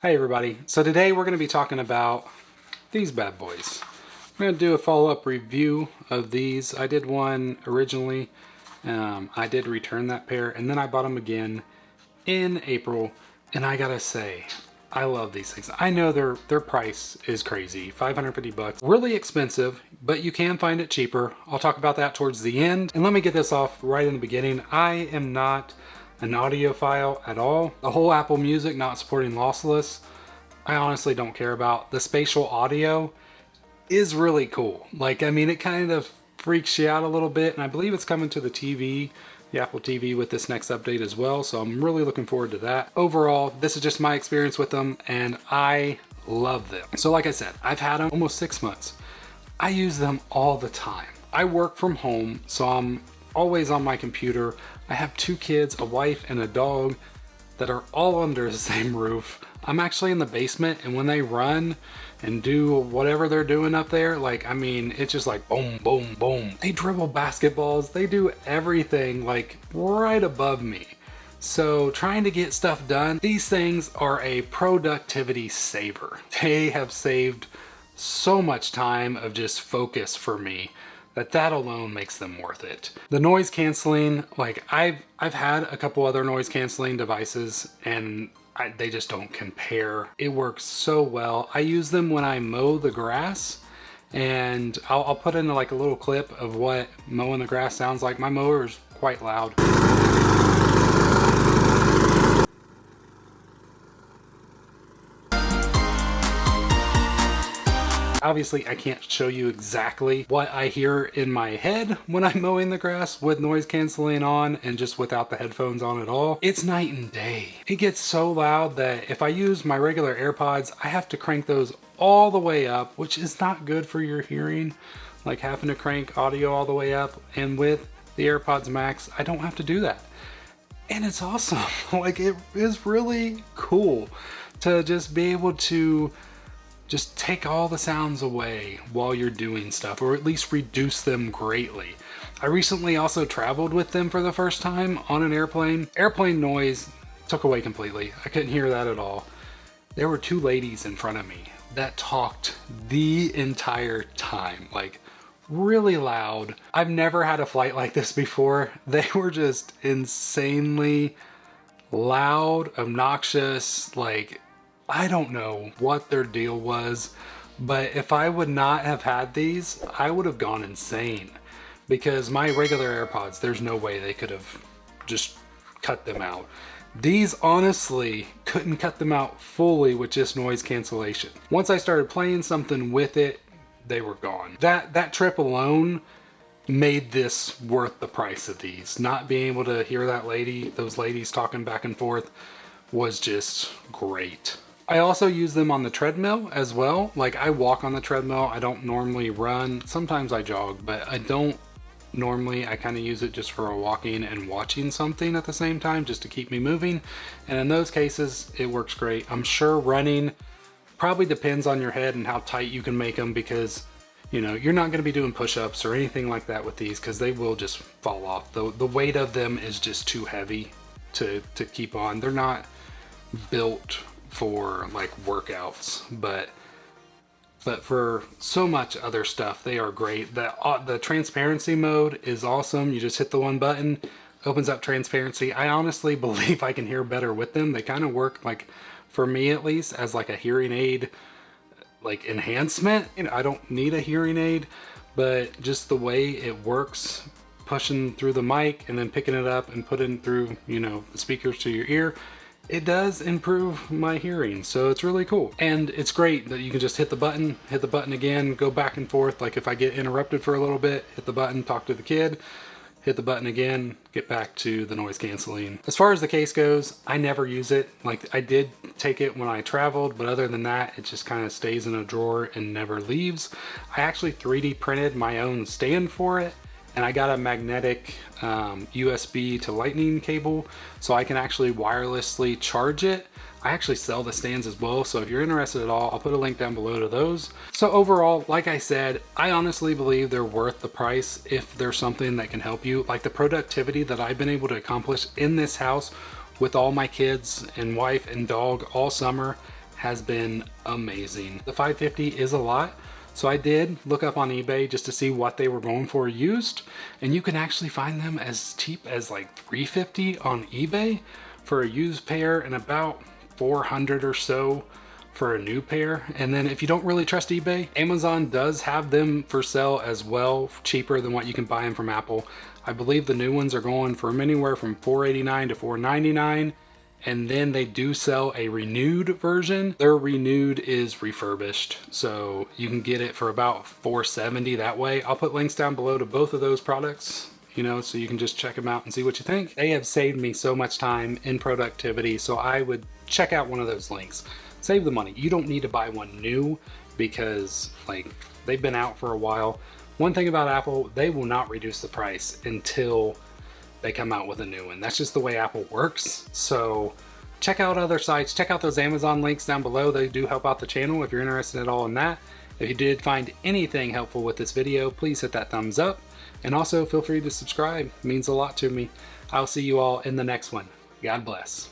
Hi everybody. So today we're going to be talking about these bad boys. I'm going to do a follow-up review of these. I did one originally. I did return that pair and then I bought them again in April, and I gotta say, I love these things. I know their price is crazy, 550 bucks. Really expensive, but you can find it cheaper. I'll talk about that towards the end. And let me get this off right in the beginning. I am not an audiophile at all. The whole Apple Music not supporting lossless, I honestly don't care about. The spatial audio is really cool. Like, I mean, it kind of freaks you out a little bit, and I believe it's coming to the TV, the Apple TV, with this next update as well, so I'm really looking forward to that. Overall, this is just my experience with them, and I love them. So like I said, I've had them almost 6 months. I use them all the time. I work from home, so I'm always on my computer. I have 2 kids, a wife, and a dog that are all under the same roof. I'm actually in the basement, and when they run and do whatever they're doing up there, like, I mean, it's just like boom, boom, boom. They dribble basketballs, they do everything like right above me. So trying to get stuff done, these things are a productivity saver. They have saved so much time of just focus for me that alone makes them worth it. The noise canceling, like I've had a couple other noise canceling devices, and they just don't compare. It works so well. I use them when I mow the grass, and I'll put in like a little clip of what mowing the grass sounds like. My mower is quite loud. Obviously, I can't show you exactly what I hear in my head when I'm mowing the grass with noise canceling on and just without the headphones on at all. It's night and day. It gets so loud that if I use my regular AirPods, I have to crank those all the way up, which is not good for your hearing, like having to crank audio all the way up. And with the AirPods Max, I don't have to do that. And it's awesome. Like, it is really cool to just be able to just take all the sounds away while you're doing stuff, or at least reduce them greatly. I recently also traveled with them for the first time on an airplane. Airplane noise took away completely. I couldn't hear that at all. There were 2 ladies in front of me that talked the entire time, like really loud. I've never had a flight like this before. They were just insanely loud, obnoxious, like, I don't know what their deal was, but if I would not have had these, I would have gone insane, because my regular AirPods, there's no way they could have just cut them out. These honestly couldn't cut them out fully with just noise cancellation. Once I started playing something with it, they were gone. That trip alone made this worth the price of these. Not being able to hear those ladies talking back and forth was just great. I also use them on the treadmill as well. Like, I walk on the treadmill. I don't normally run. Sometimes I jog, but I don't normally. I kind of use it just for a walking and watching something at the same time, just to keep me moving. And in those cases, it works great. I'm sure running probably depends on your head and how tight you can make them, because, you know, you're not going to be doing push-ups or anything like that with these, because they will just fall off. The weight of them is just too heavy to keep on. They're not built for like workouts, but for so much other stuff, they are great. The transparency mode is awesome. You just hit the one button, opens up transparency. I honestly believe I can hear better with them. They kind of work, like, for me at least, as like a hearing aid, like, enhancement. You know, I don't need a hearing aid, but just the way it works, pushing through the mic and then picking it up and putting through, you know, the speakers to your ear, it does improve my hearing. So it's really cool. And it's great that you can just hit the button again, go back and forth. Like, if I get interrupted for a little bit, hit the button, talk to the kid, hit the button again, get back to the noise canceling. As far as the case goes, I never use it. Like, I did take it when I traveled, but other than that, it just kind of stays in a drawer and never leaves. I actually 3D printed my own stand for it, and I got a magnetic USB to lightning cable, so I can actually wirelessly charge it. I actually sell the stands as well, so if you're interested at all, I'll put a link down below to those. So overall, like I said, I honestly believe they're worth the price if there's something that can help you. Like, the productivity that I've been able to accomplish in this house with all my kids and wife and dog all summer has been amazing. The $550 is a lot, so I did look up on eBay just to see what they were going for used, and you can actually find them as cheap as like $350 on eBay for a used pair and about $400 or so for a new pair. And then if you don't really trust eBay, Amazon does have them for sale as well, cheaper than what you can buy them from Apple. I believe the new ones are going from anywhere from $489 to $499. And then they do sell a renewed version. Their renewed is refurbished, so you can get it for about $470 that way. I'll put links down below to both of those products, you know, so you can just check them out and see what you think. They have saved me so much time in productivity, so I would check out one of those links. Save the money. You don't need to buy one new because like they've been out for a while. One thing about Apple, they will not reduce the price until they come out with a new one. That's just the way Apple works. So check out other sites, check out those Amazon links down below. They do help out the channel if you're interested at all in that. If you did find anything helpful with this video, please hit that thumbs up. And also feel free to subscribe. It means a lot to me. I'll see you all in the next one. God bless.